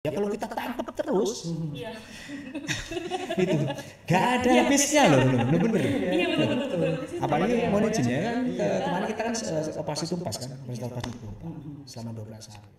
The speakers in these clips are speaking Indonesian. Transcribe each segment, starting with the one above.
Ya kalau kita tangkap terus, Iya. itu gak ada habisnya loh, bener-bener. Iya betul. Apalagi mau izinnya kan kemarin kita kan operasi tumpas kan, operasi tumpas selama 12 hari.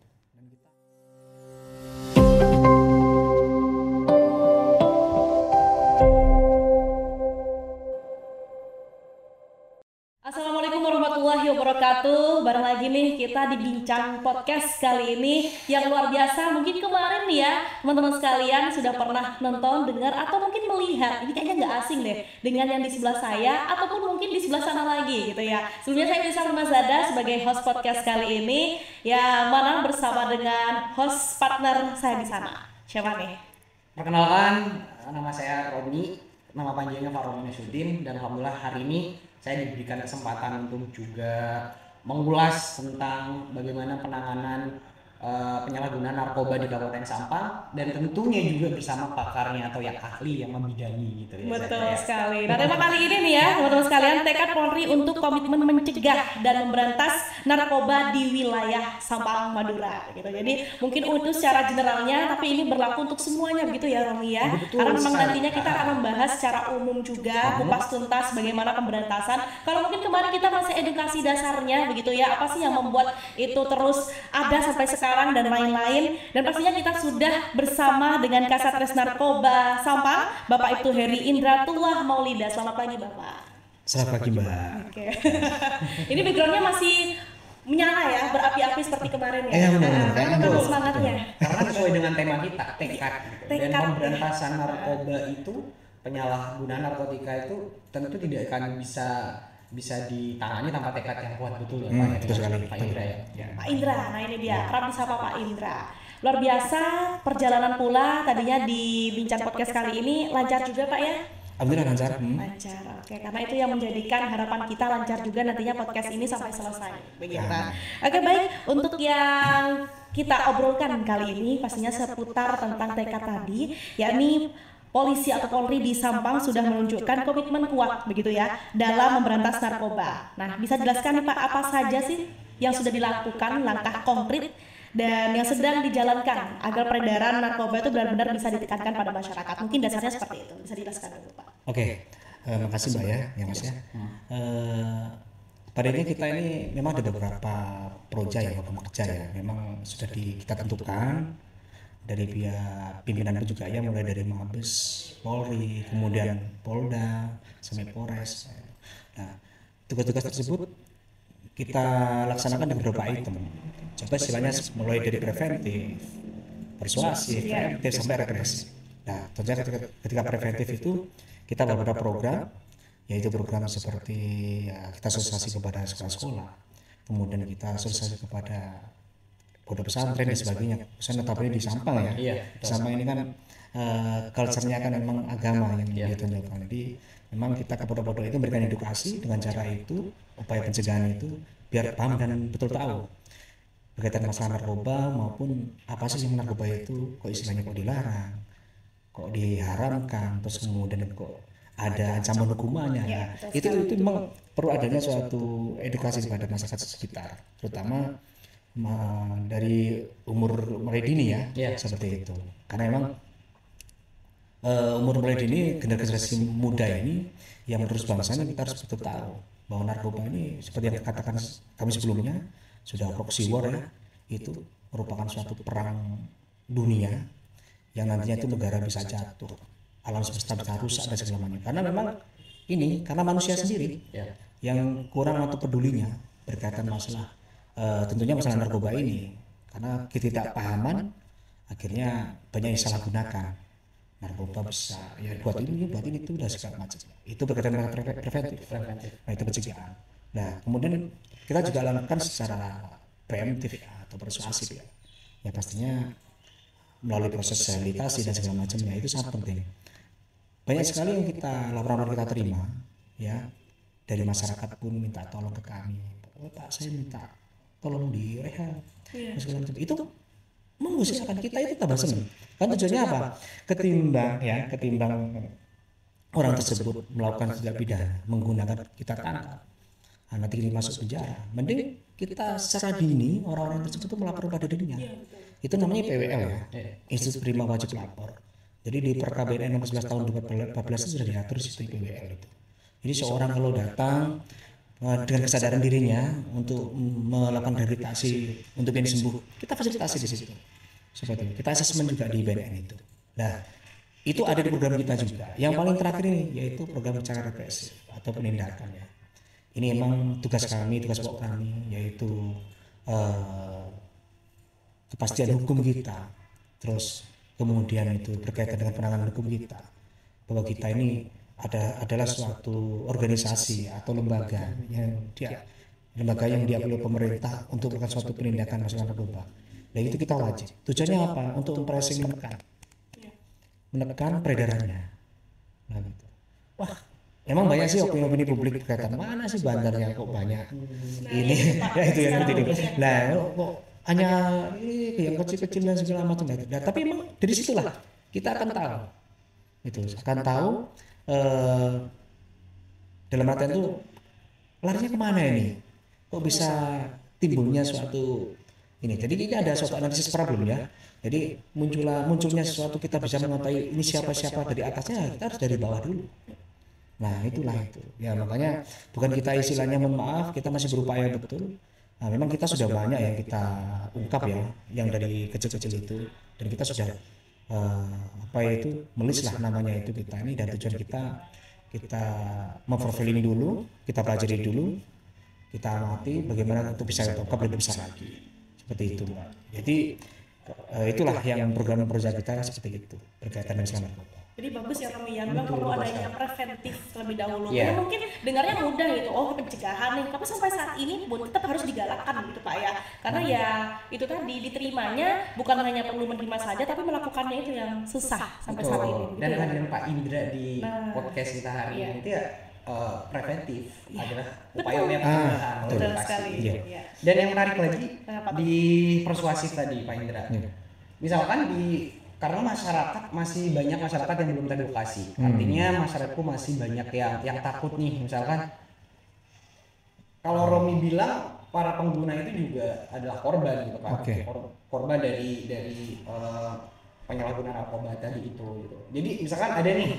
Assalamualaikum warahmatullahi wabarakatuh. Bareng lagi nih kita di Bincang Podcast kali ini yang luar biasa. Mungkin kemarin nih ya teman-teman sekalian sudah pernah nonton, dengar atau mungkin melihat. Ini kayaknya nggak asing deh dengan yang di sebelah saya ataupun mungkin di sebelah sana lagi gitu ya. Sebelumnya saya Nisa Zada sebagai host podcast kali ini, ya mana bersama dengan host partner saya di sana. Siapa nih? Perkenalkan, nama saya Roni, nama panjangnya Faromi Nasudin, dan alhamdulillah hari ini saya diberikan kesempatan untuk juga mengulas tentang bagaimana penanganan penyalahgunaan narkoba di Kabupaten Sampang, dan tentunya juga bersama pakarnya atau yang ahli yang membidangi gitu ya. Betul sekali. Nah, tema kali ini nih ya, teman-teman sekalian, tekad Polri untuk komitmen mencegah dan memberantas narkoba di wilayah Sampang, Madura gitu. Jadi mungkin itu secara generalnya, tapi ini berlaku untuk semuanya begitu ya, Romi ya. Betul Karena memang sekali. nantinya kita akan membahas secara umum juga, kupas tuntas bagaimana pemberantasan. Kalau mungkin kemarin kita masih edukasi dasarnya begitu ya, apa sih yang membuat itu terus ada sampai sekarang dan lain-lain. Dan pastinya kita sudah bersama dengan Kasatgas Narkoba Sampang, Bapak Ibtu Heri Indratullah Maulida. Selamat pagi Bapak. Selamat pagi Mbak. Oke. Ini backgroundnya masih menyala ya, berapi-api seperti kemarin ya. Iya, benar-benar. Karena Betul. memang semangatnya. Karena sesuai dengan tema kita, tekad. Gitu. Dan Tekad. pemberantasan narkoba itu, penyalahgunaan narkotika itu tentu tidak akan bisa ditangani tanpa tekad yang kuat, betul ya Pak? Betul sekali. Pak Indra ya. Pak Indra, nah ini dia, kerap disapa Pak Indra. Luar biasa perjalanan pula tadinya di Bincang Podcast kali ini lancar juga Pak ya? Alhamdulillah lancar. Lancar, oke. Karena itu yang menjadikan harapan kita lancar juga nantinya podcast ini sampai selesai. Begitu. Oke baik, untuk yang kita obrolkan kali ini pastinya seputar tentang tekad tadi, yakni polisi atau Polri di Sampang sudah menunjukkan komitmen kuat begitu ya dalam memberantas narkoba. Nah, bisa jelaskan nih Pak, apa saja sih yang sudah dilakukan langkah konkret dan yang sedang dijalankan agar peredaran narkoba itu benar-benar bisa ditekankan pada masyarakat? Mungkin dasarnya seperti itu. Bisa dijelaskan dulu Pak. Oke, makasih Mbak ya Mas ya. Pada ini kita ini memang ada beberapa proja ya, program kerja ya, memang sudah kita tentukan dari pihak pimpinan juga ya, mulai dari Mabes, Polri, kemudian Polda, sampai Polres. Nah, tugas-tugas tersebut kita laksanakan dengan beberapa item. Coba istilahnya mulai dari preventif, persuasif, preventif sampai represif. Nah, tentunya ketika preventif itu kita ada beberapa program, yaitu program seperti ya, kita sosialisasi kepada sekolah-sekolah, kemudian kita sosialisasi kepada pondok pesantren dan sebagainya. Saya notabene di Sampang ya. Iya, Sampang ini kan culture-nya kan memang agama yang ditunjukkan. Jadi memang kita ke pondok-pondok itu memberikan edukasi dengan cara itu, upaya pencegahan itu biar paham dan betul tahu berkaitan masalah narkoba maupun apa sih yang narkoba itu, kok istilahnya kok dilarang, kok diharamkan, terus kemudian kok ada ancaman hukumannya. Nah, itu memang perlu adanya suatu edukasi kepada masyarakat sekitar, terutama dari umur mulai dini ya, seperti itu. Karena memang umur mulai dini, generasi muda ini yang menerus bangsa ini, kita harus betul tahu bahwa narkoba ini seperti yang dikatakan kami sebelumnya sudah proxy war ya, itu merupakan suatu perang dunia yang nantinya itu negara bisa jatuh, alam semesta bisa rusak dan segala macam. Karena memang ini karena manusia sendiri yang kurang atau pedulinya berkaitan masalah tentunya masalah narkoba ini, karena ketidakpahaman akhirnya banyak yang salah gunakan narkoba besar ya, buat ini itu udah segala macam. Itu berkaitan dengan preventif. Nah, itu pencegahan. Nah, kemudian kita juga lakukan secara preemptif ya, atau persuasif ya. Ya pastinya melalui proses sosialisasi dan segala macamnya, itu sangat penting. Banyak sekali yang laporan kita terima ya, dari masyarakat pun minta tolong ke kami. Oh, Pak, saya minta tolong direhab, segala macam. Itu mengusahakan kita itu tambah senang. Kan tujuannya apa? Ketimbang orang tersebut melakukan tindak pidana menggunakan kita tangkap nanti ini masuk penjara. Mending kita secara dini orang-orang tersebut itu melapor pada dirinya. Itu namanya PWL ya, Institut Prima Wajib Lapor. Jadi di PKBN nomor 11 tahun 2014 itu sudah diatur sistem PWL itu. Jadi seorang kalau datang dengan kesadaran dirinya untuk melakukan rehabilitasi untuk ingin sembuh, kita fasilitasi di situ. Seperti itu. Kita asesmen juga di BNN itu. Nah, itu ada di program kita juga. Yang paling terakhir ini yaitu program cara represif atau penindakan ya. Ini emang tugas kami, tugas pokok kami, yaitu kepastian hukum kita. Terus kemudian itu berkaitan dengan penanganan hukum kita. Bahwa kita ini adalah suatu organisasi atau lembaga yang diakui oleh pemerintah untuk melakukan suatu penindakan masalah narkoba. Dan itu kita wajib. Tujuannya apa? Untuk mempressing menekan peredarannya. Nah, gitu. Wah, emang banyak sih opini-opini publik berkaitan mana sih bandarnya kok banyak ini ya itu yang penting. Nah, kok hanya ini yang kecil-kecil dan segala macam. Nah, tapi emang dari situlah kita akan tahu. Itu akan tahu dalam artian itu larinya kemana ini? Kok bisa timbulnya suatu ini? Jadi ini ada suatu analisis problem ya. Jadi munculnya sesuatu kita bisa mengetahui ini siapa-siapa dari atasnya, kita harus dari bawah dulu. Nah itulah itu. Ya makanya bukan kita istilahnya mohon maaf, kita masih berupaya betul. Nah memang kita sudah banyak yang kita ungkap ya, yang dari kecil-kecil itu, dan kita sudah melis lah namanya itu kita ini, dan tujuan kita memprofiling dulu, kita pelajari dulu, kita amati bagaimana untuk bisa terungkap lebih besar lagi. Seperti itu, Pak. Jadi itulah yang program-program kita seperti itu berkaitan dengan narkoba. Jadi bagus ya Romi ya, memang perlu adanya preventif terlebih dahulu. Ya mungkin dengarnya mudah gitu, oh pencegahan nih, tapi sampai saat ini pun tetap harus digalakkan gitu Pak ya. Karena ya itu tadi diterimanya bukan hanya perlu menerima saja, tapi melakukannya itu yang susah sampai saat ini. Dan kehadiran Pak Indra di podcast kita hari ini itu ya preventif adalah upaya pencegahan. Betul sekali. Dan yang menarik lagi di persuasif tadi Pak Indra, misalkan karena masyarakat masih banyak masyarakat yang belum teredukasi, artinya masyarakatku masih banyak yang takut nih, misalkan kalau Romi bilang para pengguna itu juga adalah korban gitu kan, korban dari penyalahgunaan narkoba tadi itu gitu. Jadi misalkan ada nih,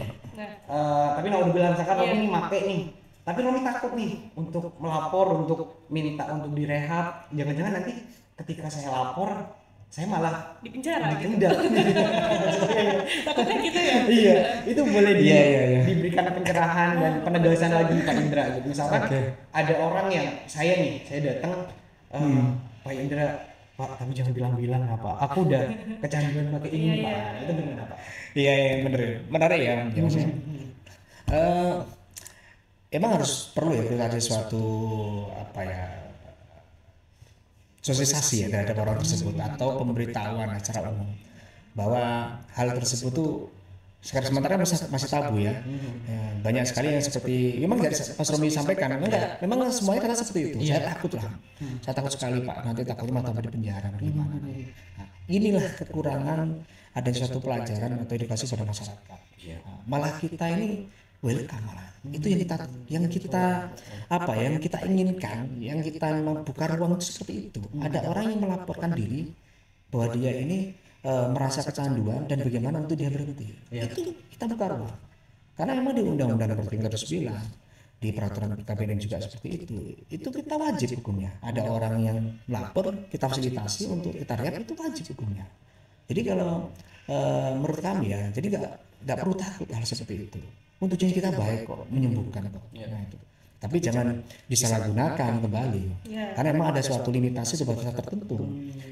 tapi udah bilang misalkan Romi make nih, tapi Romi takut nih untuk melapor, untuk minta untuk direhab, jangan-jangan nanti ketika saya lapor saya malah di penjara gitu. Takutnya gitu ya. Iya, itu boleh diberikan pencerahan dan penegasan lagi Pak Indra gitu. Misalkan ada orang yang saya datang Pak Indra, Pak, tapi jangan bilang-bilang apa. Aku udah kecanduan pakai ini Pak. Itu gimana Pak? Iya, bener. Menarik ya. Emang harus perlu ya kita ada suatu sosialisasi ya terhadap orang tersebut atau pemberitahuan secara umum bahwa hal tersebut tuh sementara masih tabu ya. Banyak sekali yang seperti memang nggak Mas Romi sampaikan, memang semuanya karena seperti itu. Saya takut lah, saya takut sekali Pak, nanti takutnya malah tambah di penjara bagaimana. Nah, inilah kekurangan ada suatu pelajaran atau edukasi pada masyarakat. Malah kita ini welcome malah. Itu yang kita inginkan, yang kita memang buka ruang itu seperti itu. Ada orang yang melaporkan diri bahwa dia ini merasa kecanduan dan bagaimana untuk dia berhenti. Itu kita buka ruang. Karena memang di Undang-Undang Nomor 39 di peraturan PKBN juga seperti itu. Itu kita wajib hukumnya. Ada orang yang melapor, kita fasilitasi untuk kita rehab, itu wajib hukumnya. Jadi kalau menurut kami ya, jadi nggak perlu takut hal seperti itu. Tujuannya kita baik kok, menyembuhkan kok. Nah, itu. Tapi jangan disalahgunakan kembali. Karena memang ada suatu limitasi sebatas tertentu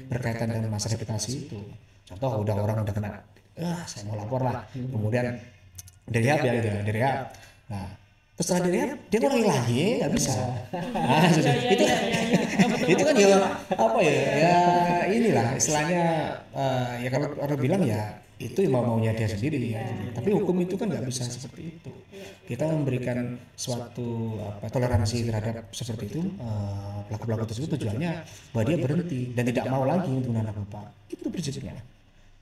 berkaitan dengan masa rehabilitasi itu. Contoh orang udah kena, saya mau lapor lah. Kemudian direhab ya, direhab. Nah, terus setelah direhab dia ngulangi lagi, nggak bisa. Nah, itu kan ya inilah istilahnya ya kalau orang bilang ya itu maunya dia sendiri ya. Tapi hukum itu kan nggak bisa seperti itu. Kita memberikan suatu toleransi terhadap seperti itu pelaku-pelaku tersebut, tujuannya bahwa dia berhenti dan tidak mau lagi untuk narkoba. Itu prinsipnya.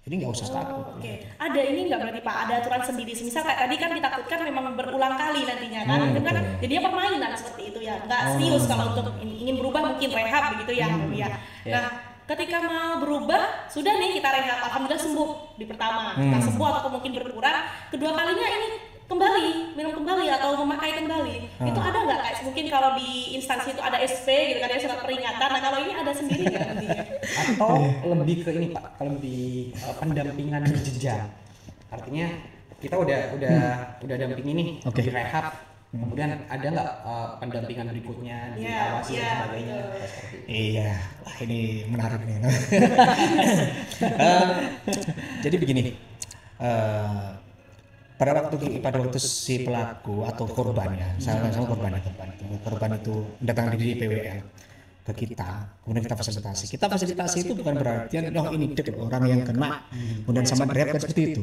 Jadi nggak usah takut. Oke. Ada ini nggak berarti Pak? Ada aturan sendiri. Misal kayak tadi kan ditakutkan memang berulang kali nantinya kan. Itu kan betul. jadinya permainan seperti itu ya. Nggak serius kalau untuk ingin berubah mungkin rehab begitu ya. Ya. Nah, ketika mau berubah sudah nih kita rehab, alhamdulillah sembuh di pertama. Kita sembuh atau mungkin berkurang. Kedua kalinya ini kembali minum kembali atau memakai kembali. Itu ada nggak kayak mungkin kalau di instansi itu ada SP gitu kan, ada surat peringatan. Nah kalau ini ada sendiri nggak nantinya? Atau lebih ke ini Pak, kalau di pendampingan berjenjang. Artinya kita udah dampingi nih di rehab. Kemudian ada nggak pendampingan berikutnya, diawasi dan sebagainya? Seperti itu. Iya, wah ini menarik nih. Jadi begini, pada waktu si pelaku atau korbannya, sama korban itu datang di PWL ke kita, kemudian kita fasilitasi. Kita fasilitasi itu bukan berarti ini orang yang kena, kemudian sama rehab seperti itu.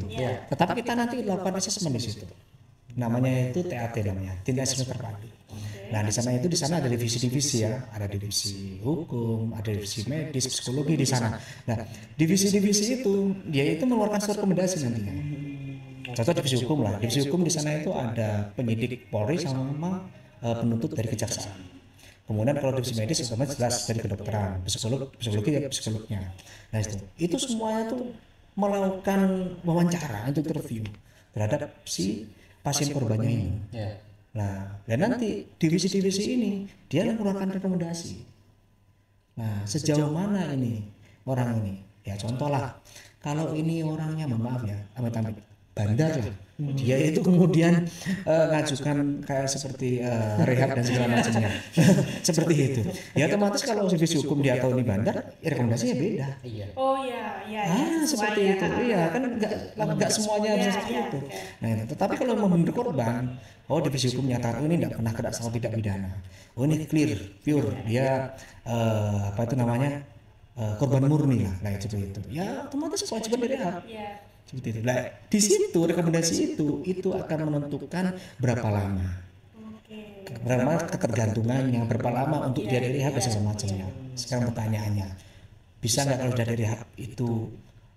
Tetapi kita nanti lakukan asesmen di situ. Namanya itu TAT namanya, tindak asesmen terpadu. Nah di sana ada divisi-divisi ya, ada divisi hukum, ada divisi medis, psikologi di sana. Nah divisi-divisi itu dia itu mengeluarkan surat rekomendasi nantinya. Contoh divisi hukum lah, divisi hukum di sana itu ada penyidik Polri sama penuntut dari kejaksaan. Kemudian kalau divisi medis jelas dari kedokteran, psikologi ya psikolognya. Nah itu semuanya tuh melakukan wawancara untuk interview terhadap si pasien korbannya ini. Nah, dan nanti divisi-divisi ini dia mengeluarkan rekomendasi. Nah, sejauh mana ini orang ini? Ya contoh lah, kalau ini orangnya maaf ya, amit-amit bandar lah, dia itu kemudian ngajukan kayak seperti rehab dan segala macamnya, seperti itu. Ya otomatis kalau divisi hukum dia tahu ini bandar, ya rekomendasinya beda. Oh iya. Seperti itu. Iya kan nggak semuanya bisa seperti itu. Nah, tetapi kalau membentuk korban, divisi hukum nyatakan ini tidak pernah kena pasal tidak pidana. Ini clear, pure, dia korban murni lah, nah seperti itu. Ya otomatis kewajiban dari rehab. Seperti itu. Nah, di situ rekomendasi itu akan menentukan berapa lama, berapa ketergantungannya, berapa lama untuk dia dari rehab dan segala macamnya. Sekarang pertanyaannya, bisa nggak kalau dari rehab itu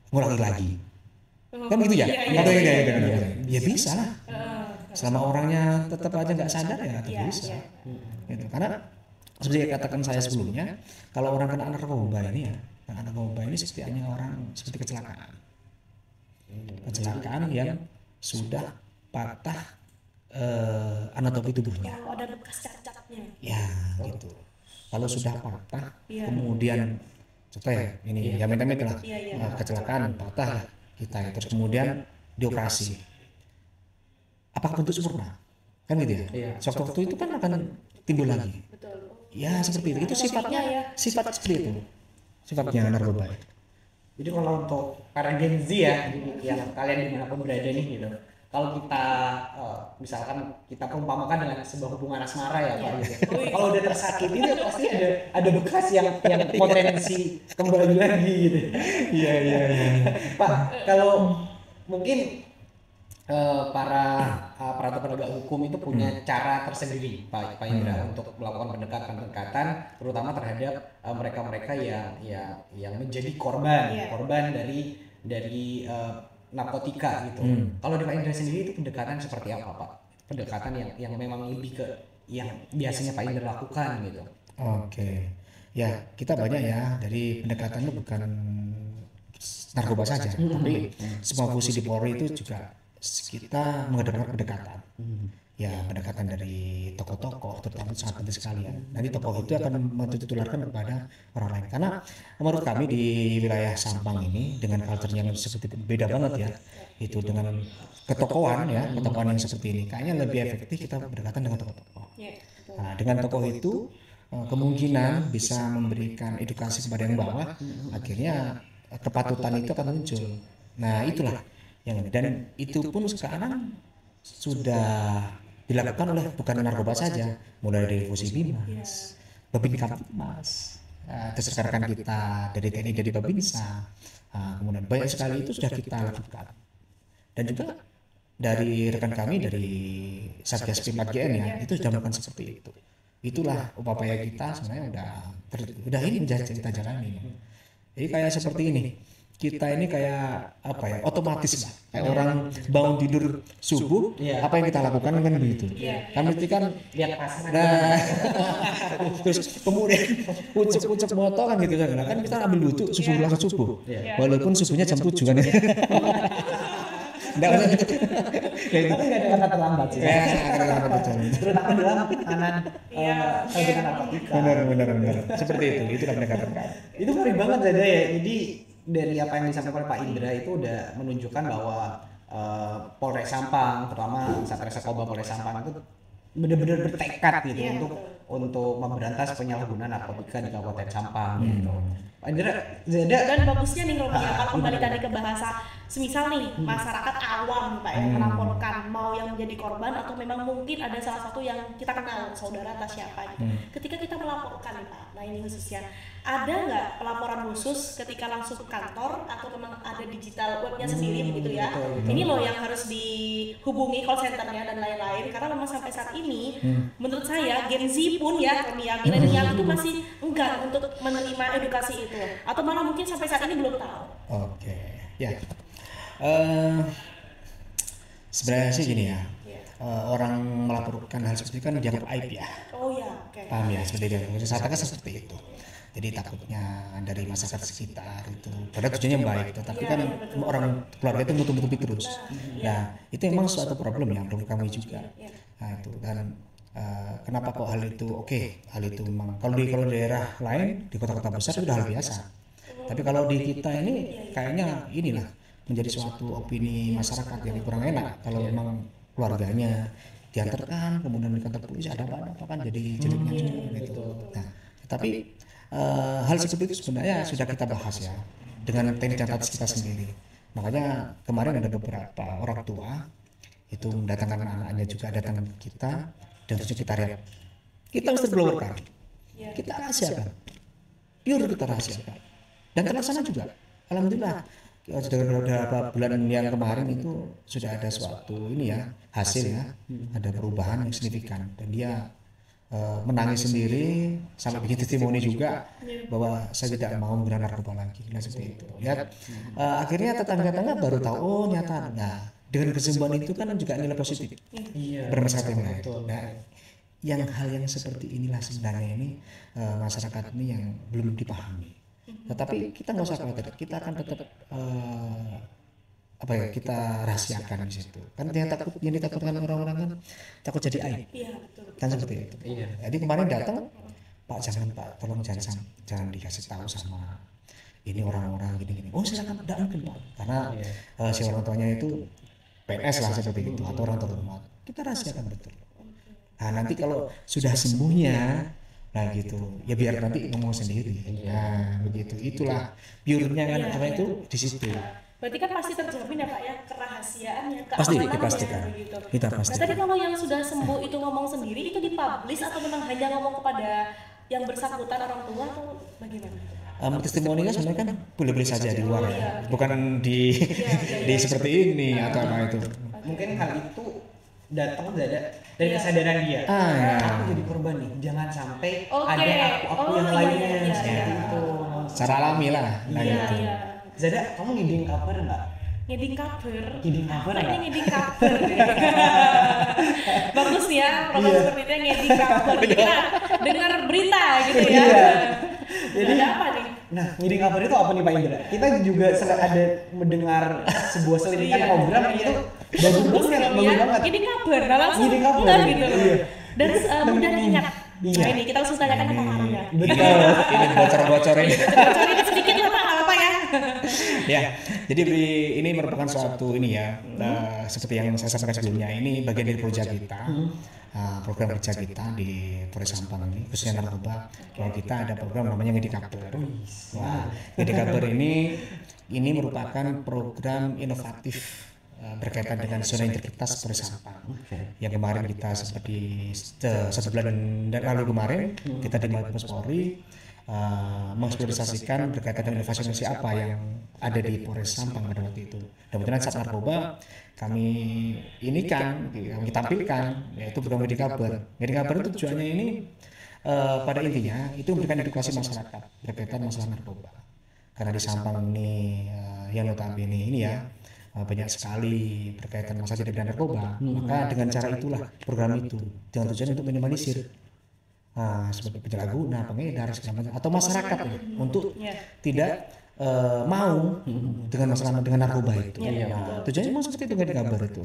ngulangi lagi? Kan gitu ya? Ya bisa lah. Selama orangnya tetap aja nggak sadar ya tetap bisa. Gitu. Karena seperti yang katakan saya sebelumnya, kalau orang kena narkoba ini seperti orang seperti kecelakaan yang sudah patah anatomi tubuhnya. Ada bekas cacatnya. Ya gitu. Kalau sudah patah, kemudian contoh ya ini ya amit-amit lah, kecelakaan patah kita terus kemudian dioperasi. Apakah bentuk sempurna? Kan gitu ya. Waktu itu kan akan timbul lagi. Ya seperti itu. Itu sifat seperti itu. Sifatnya narkoba. Jadi kalau untuk para Gen Z ya, yang kalian dimanapun berada nih gitu, kalau kita misalkan kita perumpamakan dengan sebuah hubungan asmara ya Pak gitu. Kalau udah tersakiti itu pasti ada bekas yang potensi kembali lagi gitu. Iya. Pak, kalau mungkin para penegak hukum itu punya cara tersendiri Pak Indra untuk melakukan pendekatan terutama terhadap mereka-mereka yang menjadi korban dari narkotika gitu. Kalau di Pak Indra sendiri itu pendekatan seperti apa Pak? Pendekatan yang memang lebih ke yang biasanya Pak Indra lakukan gitu. Oke. Ya, kita banyak ya dari pendekatan itu bukan narkoba saja, tapi semua fungsi di Polri itu juga kita mengadakan pendekatan. Ya, pendekatan dari tokoh-tokoh, terutama sangat penting sekali ya. Nanti tokoh itu akan mentularkan kepada orang lain. Karena menurut kami di wilayah Sampang ini dengan culture-nya yang seperti beda banget ya. Itu dengan ketokohan yang seperti ini. Kayaknya lebih efektif kita berdekatan dengan tokoh-tokoh. Nah, dengan tokoh itu kemungkinan bisa memberikan edukasi kepada yang bawah, akhirnya kepatutan itu akan muncul. Nah, itulah dan itu pun sekarang sudah dilakukan oleh bukan narkoba saja, mulai dari Fusi Bimas, Babinsa Mas, terus sekarang kita dari TNI dari Babinsa, kemudian banyak sekali itu sudah kita lakukan. Dan juga dari rekan kami dari Satgas P4GN ya, itu sudah melakukan seperti itu. Itulah upaya kita sebenarnya udah ini kita jalani. Jadi kayak seperti ini. kita ini kayak apa ya, otomatis lah, kayak orang bangun tidur subuh, apa yang kita lakukan kan begitu. Kan mesti kan lihat pasar. nah terus kemudian ucap moto kan gitu kan kita ambil wudhu subuh langsung subuh, walaupun subuhnya jam 7 kan. Enggak usah gitu. Tapi nggak ada kata terlambat sih. Ya, terlambat betul. Terutama dalam penanganan dengan narkotika. Benar. Seperti itu pendekatan kami. Itu menarik banget Zada ya. Jadi dari apa yang disampaikan oleh Pak Indra itu udah menunjukkan bahwa Polres Sampang, terutama Satres Narkoba Polres Sampang itu benar-benar bertekad gitu untuk memberantas penyalahgunaan narkotika di Kabupaten Sampang gitu. Pak Indra, Zada Dan bagusnya nih Romi ya, kalau kembali tadi ke bahasa, semisal nih masyarakat awam Pak yang melaporkan mau yang menjadi korban atau memang mungkin ada salah satu yang kita kenal saudara atau siapa gitu. Ketika kita melaporkan nih Pak, nah ini khususnya ada nggak pelaporan khusus ketika langsung ke kantor atau memang ada digital webnya sendiri gitu ya? Ini loh yang harus dihubungi call centernya dan lain-lain, karena memang sampai saat ini menurut saya Gen Z pun ya Romi ya, milenial itu masih enggan untuk menerima edukasi itu, atau malah mungkin sampai saat ini belum tahu. Oke, ya. Sebenarnya sih gini ya, orang melaporkan hal seperti itu kan dianggap aib ya. Oh ya, oke. Paham ya, seperti itu. Saya katakan seperti itu. Jadi takutnya dari masyarakat sekitar itu, padahal tujuannya baik, tetapi kan orang keluarga itu nutup-nutupi terus. Nah, itu memang suatu problem yang perlu kami juga. Nah, itu dan kenapa kok hal itu hal itu memang kalau di daerah lain di kota-kota besar sudah hal biasa. Tapi kalau di kita ini kayaknya inilah menjadi suatu opini masyarakat yang kurang enak kalau memang keluarganya diantarkan kemudian di kantor polisi ada apa kan jadi jeleknya gitu. Nah, tapi hal seperti itu sebenarnya sudah kita bahas ya dengan teknik dan taktik kita sendiri. Makanya kemarin ada beberapa orang tua itu mendatangkan anak-anaknya juga datang ke kita dan terus kita lihat kita mesti keluarkan, kita rahasiakan, pure kita rahasiakan dan terlaksana juga. Alhamdulillah sudah beberapa bulan yang kemarin itu sudah ada suatu ini ya hasil ya, ada perubahan yang signifikan dan dia menangis sendiri sampai bikin testimoni juga bahwa saya tidak mau menggunakan narkoba lagi. Nah seperti itu ya. Akhirnya tetangga-tetangga baru tahu oh nyata. Nah dengan kesembuhan itu kan juga nilai positif bermasyarakat yang lain. Nah yang hal yang seperti inilah sebenarnya ini masyarakat ini yang belum dipahami. Tetapi kita nggak usah khawatir, kita akan tetap kita rahasiakan di situ. Kan yang ditakutkan orang-orang kan takut jadi aib. Kan seperti itu. Jadi kemarin datang, Pak jangan Pak, tolong jangan dikasih tahu sama ini orang-orang gini-gini. Oh silakan, tidak mungkin Pak, karena si orang tuanya itu PNS lah seperti itu atau orang terhormat. Kita rahasiakan betul. Nah nanti kalau sudah sembuhnya, nah gitu, ya biar nanti ngomong sendiri. Nah begitu, itulah pure-nya kan apa itu di situ. Berarti kan pasti terjamin ya Pak ya kerahasiaannya, Pasti keamanannya dipastikan. begitu. Kita pasti. Nah tadi kalau yang sudah sembuh itu ngomong sendiri itu dipublish atau memang hanya ngomong kepada yang bersangkutan orang tua atau bagaimana? Testimoninya sebenarnya kan boleh-boleh saja di luar ya, bukan di seperti ini atau apa itu. Mungkin hal itu datang dari kesadaran dia. Aku jadi korban nih, jangan sampai ada aku yang lainnya seperti itu. Secara alami lah. Gitu. Zada, kamu ngiding kabar nggak? Ngiding kabar. Ngiding kabar nggak? Kayaknya ngiding kabar. Bagus ya, program seperti itu ngiding kabar. Kita dengar berita gitu ya. Jadi ada apa nih? Nah, ngiding kabar itu apa nih Pak Indra? Kita juga ada mendengar sebuah selintingan program itu bagus banget. Ngiding kabar, langsung ngiding kabar gitu. Dan mudah diingat. Nah ini kita langsung tanyakan ke Pak Arya. Betul. Ini bocor-bocorin. Bocorin sedikit lah Pak, apa ya? Ya, jadi ini merupakan suatu ini ya, seperti yang saya sampaikan sebelumnya, ini bagian dari proyek kita, program kerja kita di Polres Sampang ini, khususnya narkoba. Kalau kita ada program namanya Ngedikaber. Wah, Ngedikaber ini merupakan program inovatif berkaitan dengan zona integritas Polres Sampang. Yang kemarin kita seperti 1 bulan lalu kemarin kita di Mabes Polri mengeksplorasikan berkaitan dengan inovasi apa yang ada di Polres Sampang pada waktu itu. Dan kemudian saat narkoba kami tampilkan yaitu program Ngedikaber. Ngedikaber itu tujuannya ini pada intinya itu memberikan edukasi masyarakat berkaitan masalah narkoba. Karena di Sampang ini yang notabene ini ya banyak sekali berkaitan masalah tindak pidana narkoba, maka dengan cara itulah program itu dengan tujuan untuk minimalisir sebagai penyalahguna, pengedar segala macam atau masyarakat ya, untuk tidak mau dengan masalah dengan narkoba itu. Tujuannya memang seperti itu Guiding Cover itu.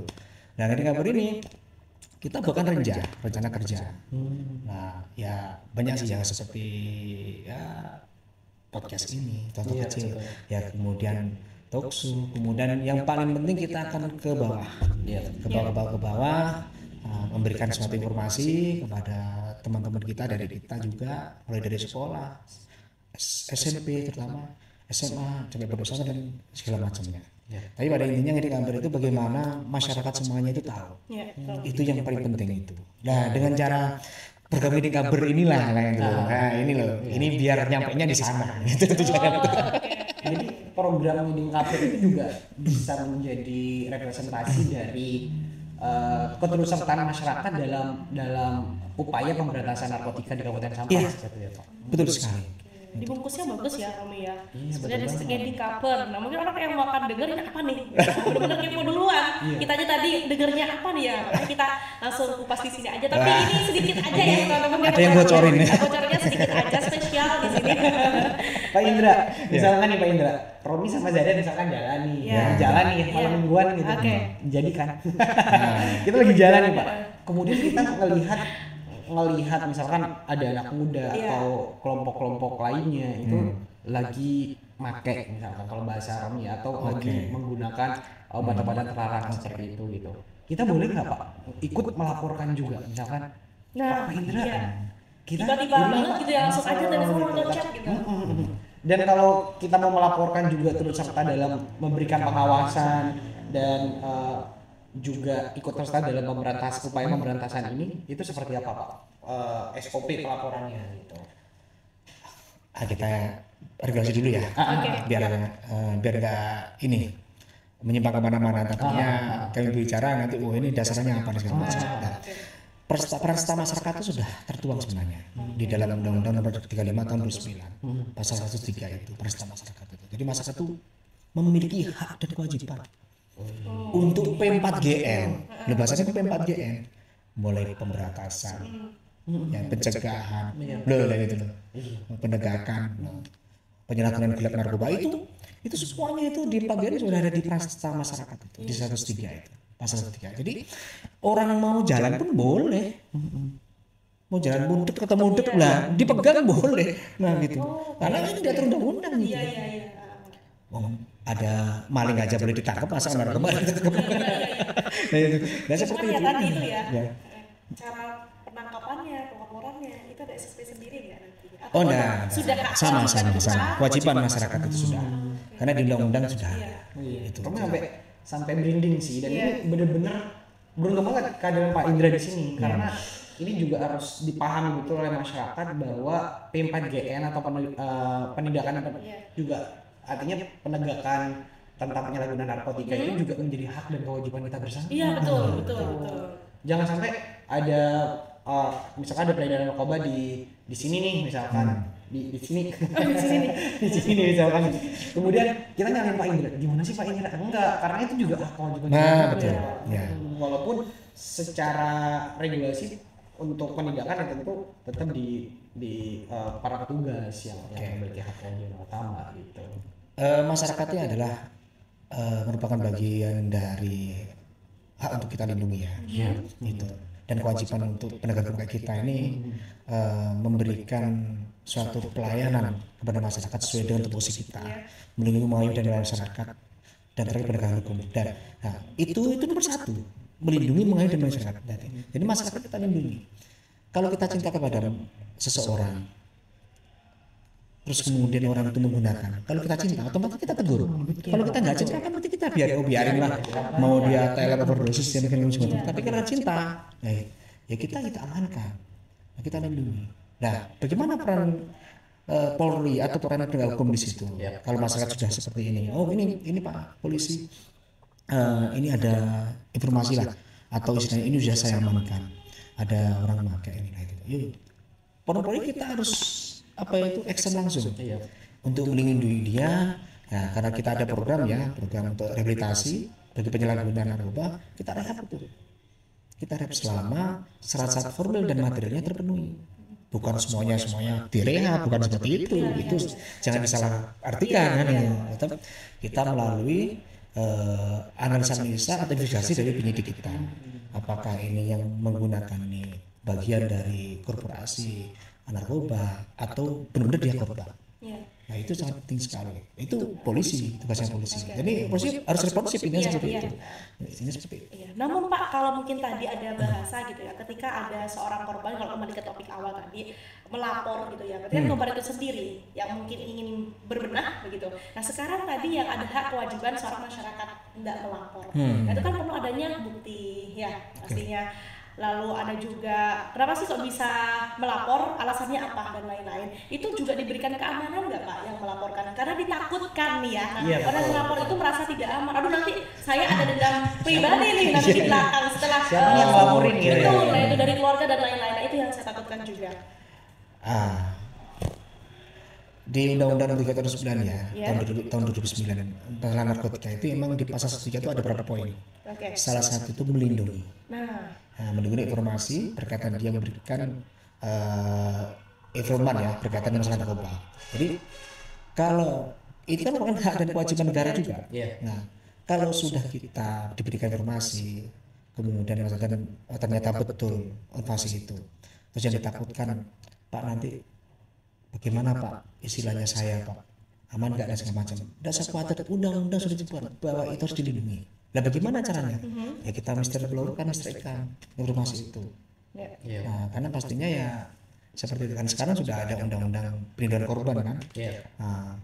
Nah, Guiding Cover ini kita bukan rencana kerja. Nah, ya banyak sih yang seperti ya podcast ini, contoh kecil. Ya kemudian talkshow, kemudian yang paling penting kita akan ke bawah, ke bawah, memberikan suatu informasi kepada teman-teman kita dari kita juga, mulai dari sekolah, SMP terutama, SMA, sampai perusahaan dan segala macamnya. Tapi pada intinya Guiding Cover itu bagaimana masyarakat semuanya itu tahu. Itu yang paling penting itu. Nah, dengan cara program Guiding Cover inilah yang dulu. Nah, ini loh. Ini biar nyampainya di sana. Itu tujuannya. Jadi program Guiding Cover itu juga bisa menjadi representasi dari keterlibatan masyarakat dalam upaya pemberantasan narkotika di Kabupaten Sampang. Betul sekali. Dibungkusnya bagus ya Romi ya. Sebenarnya di situ Guiding Cover. Nah mungkin orang yang mau akan denger ini apa nih? Bener-bener kepo duluan. Kita aja tadi dengernya apa nih ya? Makanya kita langsung kupas di sini aja. Tapi ini sedikit aja ya teman-teman. Ada yang bocorin ya. Bocornya sedikit aja spesial di sini. Pak Indra, misalkan nih Pak Indra, Romi sama Zadan misalkan jalan nih, jalan nih malam mingguan gitu. Jadi kan, kita lagi jalan nih Pak. Kemudian kita ngelihat misalkan ada anak muda atau kelompok-kelompok lainnya itu lagi make misalkan kalau bahasa Romi atau lagi menggunakan obat-obatan terlarang seperti itu gitu. Kita boleh nggak Pak ikut melaporkan juga misalkan? Nah, Pak Indra, kita tiba-tiba banget gitu ya langsung aja telepon atau chat gitu. Dan kalau kita mau melaporkan juga turut serta dalam memberikan pengawasan dan juga ikut serta dalam upaya pemberantasan ini, itu seperti apa Pak? SOP pelaporannya gitu. Kita regulasi dulu ya, biar nggak ini menyimpang kemana-mana. Takutnya kami bicara nanti, ini dasarnya apa segala macam. Peran serta masyarakat itu sudah tertuang sebenarnya di dalam Undang-Undang Nomor 35 Tahun 2009 Pasal 103 itu peran serta masyarakat itu. Jadi masyarakat itu memiliki hak dan kewajiban untuk P4GN. Bahasanya P4GN mulai pemberantasan, pencegahan, penegakan, penyalahgunaan gelap narkoba itu semuanya itu di P4GN sudah ada di peran serta masyarakat itu di 103 itu. Pasal 103. Jadi orang mau jalan pun boleh. Mau jalan buntut ketemu buntut lah, dipegang boleh. Nah gitu. Karena ini diatur undang-undang gitu. Ada maling aja boleh ditangkap, masa narkoba ditangkap. Nah itu. Nah seperti itu. Tadi itu ya. Cara penangkapannya, pelaporannya itu ada SOP sendiri nggak nanti? Oh nah, sama. Kewajiban masyarakat itu sudah. Karena di undang-undang sudah. Itu. Sampai merinding sih, dan ini bener-bener beruntung banget kehadiran Pak Indra di sini karena ini juga harus dipahami betul oleh masyarakat bahwa P4GN atau penindakan juga artinya penegakan tentang penyalahgunaan narkotika itu juga menjadi hak dan kewajiban kita bersama. Iya betul. Jangan sampai ada misalkan ada peredaran narkoba di sini nih misalkan. Di sini misalkan, kemudian kita nyalain Pak Indra, gimana sih Pak Indra? Enggak, karena itu juga hak kewajiban betul. Walaupun secara regulasi untuk penindakan tentu tetap di para petugas yang memiliki hak kewajiban utama gitu. Masyarakatnya adalah merupakan bagian dari hak untuk kita lindungi ya. Itu. Dan kewajiban untuk penegak hukum kita ini memberikan suatu pelayanan kepada masyarakat sesuai dengan tupoksi kita, melindungi mengayomi dan masyarakat dan terkait penegakan hukum. Dan itu nomor satu, melindungi mengayomi dan masyarakat. Jadi masyarakat kita lindungi. Kalau kita cinta kepada seseorang, terus kemudian orang itu menggunakan, kalau kita cinta otomatis kita tegur. Kalau kita nggak cinta kan berarti kita biarin lah, mau dia toilet overdosis dan sebagainya. Tapi kalau cinta, ya kita amankan, kita lindungi. Nah, bagaimana peran Polri atau peran penegak hukum di situ? Kalau masyarakat sudah seperti ini, ini Pak Polisi, ini ada informasi lah, atau istilahnya ini sudah saya amankan, ada orang memakai ini lah gitu. Polri kita harus action langsung untuk melindungi dia, Nah, karena kita ada program ya, program untuk rehabilitasi bagi penyalahgunaan narkoba, kita rehab itu. Kita rehab selama syarat-syarat formal dan materialnya terpenuhi. Bukan semuanya direhab, bukan seperti itu. Itu jangan disalah artikan kan ya. Tetap kita melalui analisa atau investigasi dari penyidik kita. Apakah ini yang menggunakan ini bagian dari korporasi narkoba atau benar-benar dia korban. Nah itu sangat penting sekali. Itu polisi, tugasnya polisi. Jadi polisi harus responsif ini seperti itu. Ini seperti itu. Namun Pak, kalau mungkin tadi ada bahasa gitu ya, ketika ada seorang korban, kalau kembali ke topik awal tadi, melapor gitu ya, berarti kan korban itu sendiri yang mungkin ingin berbenah begitu. Nah sekarang tadi yang ada hak kewajiban seorang masyarakat tidak melapor. Nah itu kan perlu adanya bukti ya pastinya. Lalu ada juga kenapa sih kok bisa melapor, alasannya apa dan lain-lain. Itu juga diberikan keamanan nggak Pak yang melaporkan? Karena ditakutkan nih ya. Nah, orang melapor itu merasa tidak aman. Aduh nanti saya ada dendam pribadi nih nanti di belakang setelah yang melaporin gitu. Betul, nah itu dari keluarga dan lain-lain. Nah, itu yang saya takutkan juga. Di Undang-Undang 3 tahun 9 ya, tahun 2009 tentang narkotika itu emang di pasal 1 itu ada beberapa poin. Salah satu itu melindungi. Melindungi informasi berkaitan dia memberikan informan ya berkaitan dengan masalah narkoba. Jadi kalau itu kan merupakan hak dan kewajiban negara juga. Nah, kalau sudah kita diberikan informasi kemudian ternyata betul informasi itu, terus yang ditakutkan Pak nanti bagaimana Pak istilahnya saya Pak aman nggak dan segala macam. Dasar khawatir undang-undang sudah dibuat bahwa itu harus dilindungi. Nah bagaimana caranya? Ya kita mesti keluarkan informasi itu. Nah karena pastinya ya seperti itu kan sekarang sudah ada undang-undang perlindungan korban kan,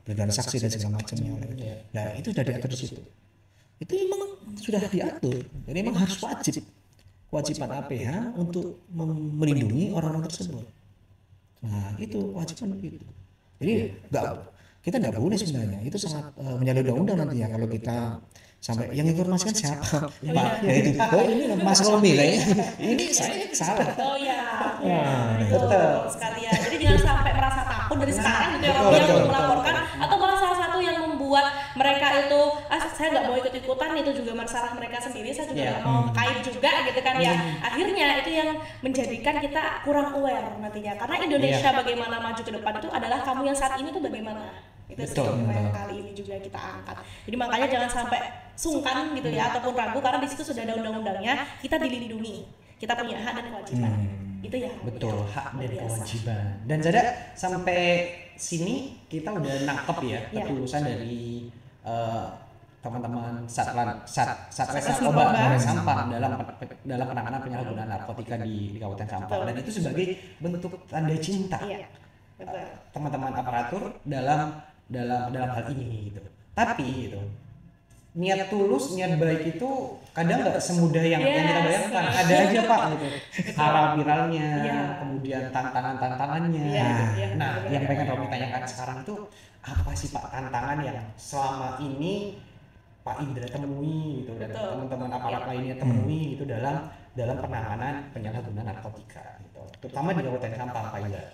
perlindungan saksi dan segala macamnya. Nah itu sudah diatur di situ. Itu memang sudah diatur. Jadi memang harus kewajiban APH untuk melindungi orang-orang tersebut. Nah itu kewajiban itu. Jadi kita nggak boleh sebenarnya. Itu sangat menyalahi undang-undang nantinya kalau kita sampai yang informasikan siapa Pak ya itu ini Mas Romi kayaknya ini saya salah betul sekali ya. Jadi jangan sampai merasa takut dari sekarang gitu ya orang yang melaporkan atau malah salah satu yang membuat mereka itu saya nggak mau ikut-ikutan, itu juga masalah mereka sendiri, saya juga nggak mau kait juga gitu kan ya. Akhirnya itu yang menjadikan kita kurang aware nantinya, karena Indonesia bagaimana maju ke depan itu adalah kamu yang saat ini tuh bagaimana. Itu yang kali ini juga kita angkat. Jadi makanya jangan sampai sungkan gitu ya ataupun ragu, karena di situ sudah ada undang-undangnya, kita dilindungi, kita punya hak dan kewajiban. Itu ya. Betul, hak dan kewajiban. Dan Zada sampai sini kita udah nangkep ya ketulusan dari teman-teman Satres Narkoba Sampang dalam penanganan penyalahgunaan narkotika di Kabupaten Sampang. Dan itu sebagai bentuk tanda cinta teman-teman aparatur dalam hal ini gitu. Tapi gitu, niat tulus, niat baik itu kadang nggak semudah yang kita bayangkan. Ada aja Pak gitu, viral-viralnya, kemudian tantangannya. Nah, yang pengen Romi tanyakan sekarang itu apa sih Pak tantangan yang selama ini Pak Indra temui gitu dan teman-teman aparat lainnya temui itu dalam penanganan penyalahgunaan narkotika gitu, terutama di Kabupaten Sampang Pak Indra.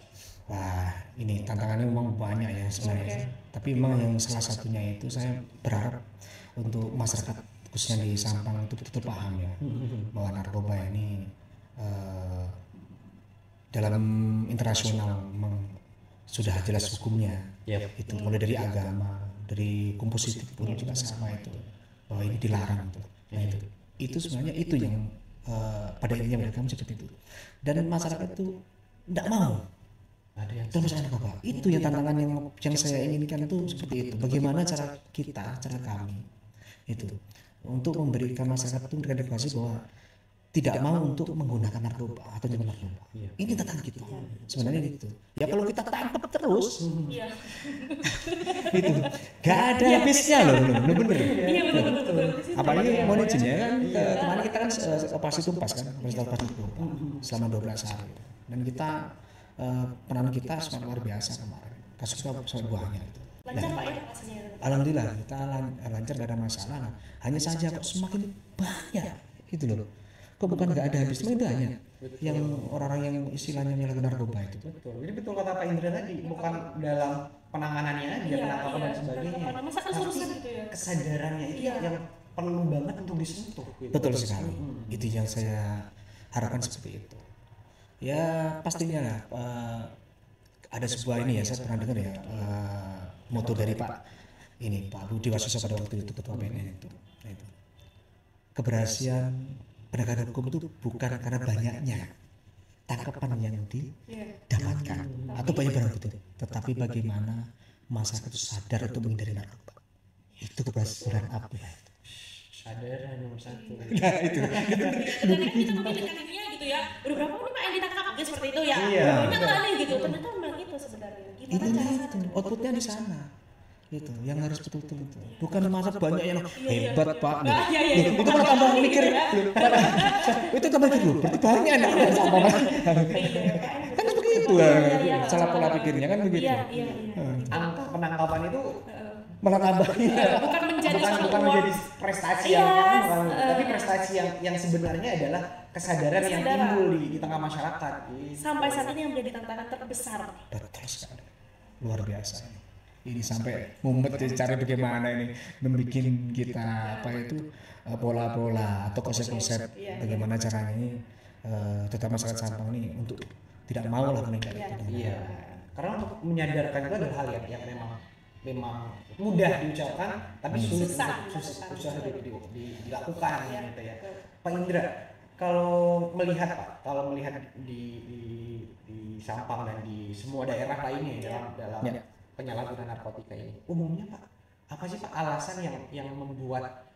Wah, ini tantangannya memang banyak ya sebenarnya. Tapi memang yang salah satunya itu saya berharap untuk masyarakat khususnya di Sampang itu betul paham ya bahwa narkoba ini dalam internasional memang sudah jelas hukumnya. Itu mulai dari agama, dari kompositif pun juga sama itu bahwa ini dilarang itu. Nah itu sebenarnya itu yang pada intinya mereka seperti itu. Dan masyarakat itu tidak mau. Dan masalah narkoba itu yang tantangan yang saya inginkan itu seperti itu. Bagaimana cara kami itu untuk memberikan masyarakat itu memberikan edukasi bahwa tidak mau untuk menggunakan narkoba atau minum narkoba. Ini tantangan kita sebenarnya itu. Ya kalau kita tangkap terus, itu gak ada habisnya loh, bener-bener. Apalagi mau izinnya kan kemarin kita kan operasi tumpas kan, operasi tumpas selama 12 hari dan kita penanganan kita sangat luar biasa kemarin. Kasusnya sangat buahnya itu. Lancar Pak ya operasinya? Alhamdulillah kita lancar, gak ada masalah. Hanya saja kok semakin banyak gitu loh. kok bukan nggak ada habisnya, itu hanya yang orang-orang yang istilahnya menyalahkan narkoba itu. Betul. Jadi betul kata Pak Indra tadi, bukan dalam penanganannya aja, penangkapan dan sebagainya. Masa kesurusan gitu ya. Kesadarannya itu yang perlu banget untuk disentuh. Gitu. Betul sekali. Itu yang saya harapkan seperti itu. Ya pastinya lah. Ada sebuah ini ya, saya pernah dengar ya, moto dari Pak Budi Waseso pada waktu itu ketua BNN itu. Nah, itu. Keberhasilan penegakan hukum itu bukan karena banyaknya tangkapan yang didapatkan atau banyak barang bukti, tetapi bagaimana masyarakat itu sadar untuk menghindari narkoba. Itu keberhasilan apa ya? Sadar nomor satu. Nah itu. Dan kita memikirkan ininya gitu ya. Udah berapa nih Pak yang ditangkap gitu seperti itu ya. Banyak lah nih gitu. Ternyata memang itu sebenarnya. Gimana itu outputnya di sana. Itu yang harus betul-betul itu. Bukan masa banyak yang hebat Pak. Itu malah tambah mikir. Itu tambah mikir loh. Berarti banyak anak yang sama Mas. Kan begitu ya. Salah pola pikirnya kan begitu. Angka penangkapan itu Malah tambah. Bukan menjadi bukan menjadi prestasi tapi prestasi yang sebenarnya adalah kesadaran yang timbul di tengah masyarakat. Sampai saat ini yang menjadi tantangan terbesar. Betul sekali. Luar biasa. Ini sampai mumet cari bagaimana ini membuat kita pola-pola atau konsep-konsep bagaimana caranya ini terutama masyarakat Sampang ini untuk tidak mau lah meninggal itu. Iya. Karena untuk menyadarkan itu adalah hal yang memang mudah diucapkan tapi susah dilakukan gitu ya. Pak Indra, kalau melihat di Sampang dan di semua daerah lainnya dalam penyalahgunaan narkotika ini, umumnya Pak, apa sih Pak alasan yang membuat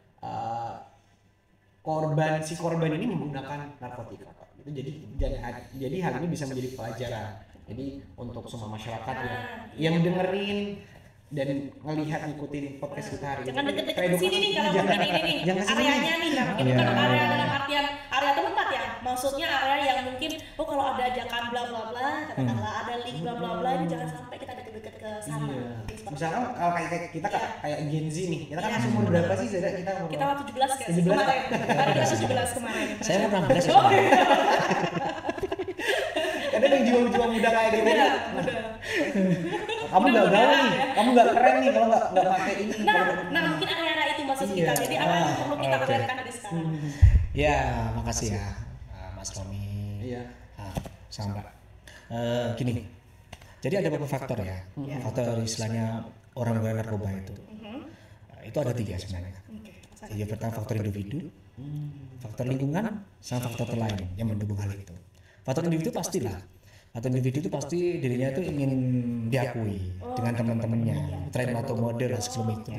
korban ini menggunakan narkotika Pak? Itu jadi hal ini bisa menjadi pelajaran. Jadi untuk semua masyarakat yang dengerin dan ngelihat ngikutin podcast kita hari ini. Jangan deket-deket sini nih kalau bukan ini nih. Areanya nih, nah mungkin bukan area dalam artian area tempat ya. Maksudnya area yang mungkin kalau ada ajakan bla bla bla, katakanlah ada link bla bla bla, ini jangan sampai kita deket-deket ke sana. Misalkan kalau kayak kita kayak Gen Z nih, kita kan umur berapa sih Zada kita? Kita 17 kan kemarin. Hari kita 17 kemarin. Saya mau 16. Kadang yang jiwa-jiwa muda kayak gitu ya. Kamu nggak gaul nih, kamu nggak keren nih kalau nggak pakai ini. Nah mungkin area itu maksud kita. Jadi apa yang perlu kita awareness dari sekarang? Ya, makasih ya Mas Romi. Iya. Sama. Gini. Jadi ada beberapa faktor ya. Faktor istilahnya orang yang narkoba itu. Itu ada 3 sebenarnya. Yang pertama faktor individu, faktor lingkungan, sama faktor lain yang mendukung hal itu. Faktor individu pastilah. Atau individu itu pasti dirinya itu ingin diakui dengan teman-temannya, tren atau model sebelum itu.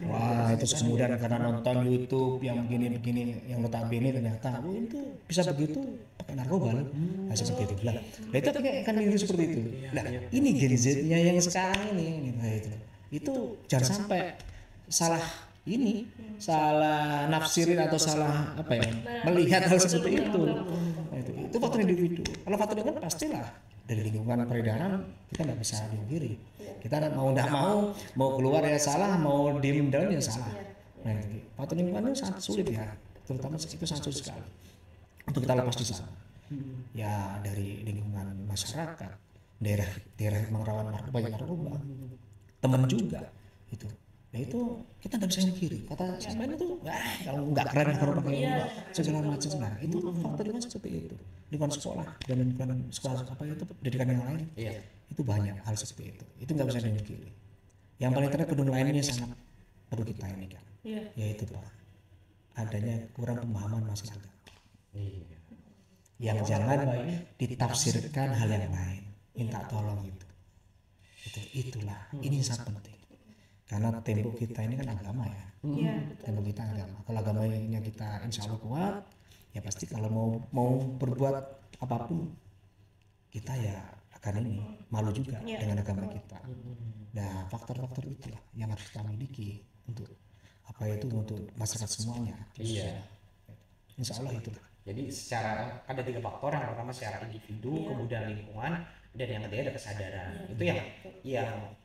Wah itu kemudian karena nonton YouTube yang begini-begini, yang notabene ternyata, itu bisa begitu pakai narkoba, nah seperti itu. Nah itu kan seperti itu. Nah ini Gen Z-nya yang sekarang ini, nah itu jangan sampai salah nafsirin atau salah melihat hal seperti itu. Nah, itu faktor individu. Kalau faktor lingkungan pastilah dari lingkungan peredaran kita nggak bisa dihindari. Kita mau keluar ya salah, mau diem down ya salah. Nah, faktor lingkungan itu sangat sulit ya, terutama itu sangat sulit sekali untuk kita lepas di sana. Ya dari lingkungan masyarakat, daerah yang rawan narkoba, teman juga itu. Nah itu kita nggak bisa kiri. Kata siapa itu, kalau nggak keren kalau pakai segala macam. Nah itu faktor lingkungan seperti itu. Lingkungan sekolah dan lingkungan sekolah itu pendidikan yang lain. Itu banyak hal seperti itu. Itu nggak bisa dipungkiri. Yang paling terakhir gedung lainnya sangat perlu kita ini kan. Yaitu Pak, adanya kurang pemahaman masyarakat. Yang jangan ditafsirkan hal yang lain. Minta tolong itu. Itulah. Ini sangat penting. Karena tembok kita ini kan agama ya. Tembok kita agama. Kalau agamanya kita insya Allah kuat, ya pasti kalau mau berbuat apapun kita ya akan ini malu juga dengan agama kita. Nah faktor-faktor itulah yang harus kita miliki untuk untuk masyarakat semuanya. Insya Allah itu. Jadi secara ada 3 faktor, yang pertama secara individu, kemudian lingkungan, dan yang ketiga ada kesadaran. Itu yang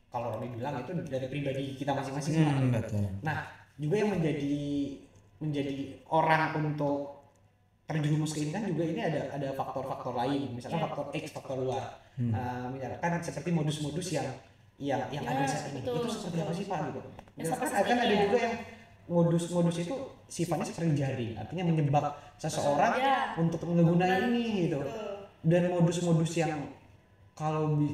kalau Romi bilang itu dari pribadi kita masing-masing. Betul. Nah, juga yang menjadi orang untuk terjerumus ke ini kan juga ini ada faktor-faktor lain, misalkan faktor X, faktor luar. Misalkan seperti modus-modus yang ada saat ini. betul, Itu seperti apa sih Pak gitu? Ya, Kan sampai kan saat ada ini, juga yang modus-modus itu sifatnya seperti jaring, artinya menyebab seseorang untuk menggunakan ini gitu. Dan modus-modus yang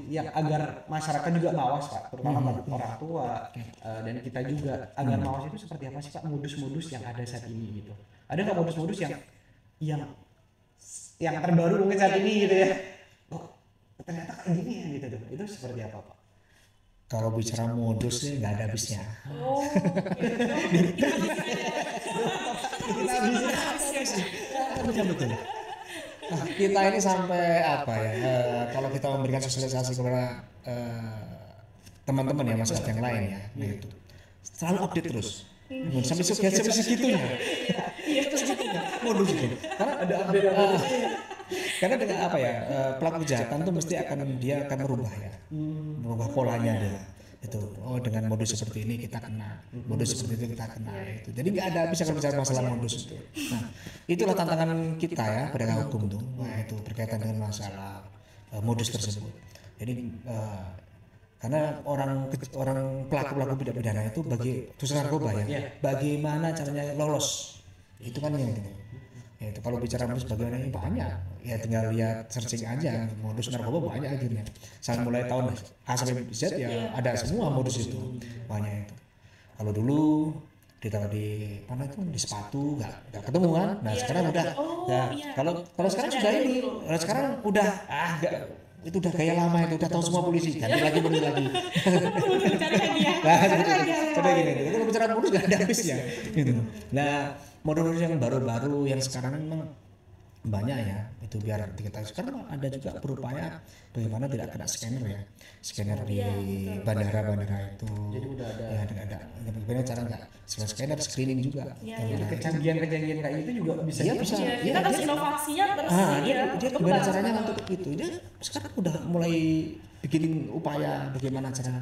yang agar masyarakat juga mawas Pak, terutama orang tua dan kita juga agar mawas itu seperti apa sih Pak modus-modus yang ada saat ini gitu. Ada nggak modus-modus yang terbaru mungkin saat ini gitu ya? Oh, ternyata kayak gini ya gitu tuh. Itu seperti apa Pak? Kalau bicara modus sih nggak ada habisnya. Oh, Betul. Nah, kita ini sampai apa ya? Kalau kita memberikan sosialisasi kepada teman-teman ya masyarakat yang lain ya, nah itu selalu update terus. Sampai segitunya. Terus segitunya. Modus itu. Karena ada update. Karena dengan apa ya? Pelaku kejahatan tuh mesti dia akan merubah ya. Merubah polanya dia. Itu dengan modus seperti ini kita kena, modus seperti itu kita kena itu. Jadi nggak ada habis kalau bicara masalah modus itu. Nah, itulah tantangan kita ya penegak hukum tuh. Nah, itu berkaitan dengan masalah modus tersebut. Jadi karena orang pelaku tidak pidana itu bagi khusus narkoba ya, bagaimana caranya lolos itu kan yang itu. Ya, itu kalau bicara modus bagaimana ini banyak ya, tinggal lihat searching aja modus narkoba banyak akhirnya mulai tahun A sampai Z ya ada semua modus itu banyak itu. Kalau dulu ditaruh di mana itu di sepatu nggak ketemu kan, nah sekarang udah kalau sekarang sudah ini sekarang udah itu udah kayak lama itu udah tahu semua polisi ganti lagi lagi kalau bicara modus nggak ada habisnya gitu. Nah modus yang baru-baru yang sekarang memang banyak ya, itu biar diketahui. Sekarang ada juga berupaya bagaimana tidak kena scanner di bandara-bandara itu. Jadi udah ada ya ada bagaimana cara nggak scanner screening juga. Jadi kecanggihan-kecanggihan kayak itu juga bisa kita kasih inovasinya terus dia gimana caranya untuk itu. Dia sekarang udah mulai bikin upaya bagaimana cara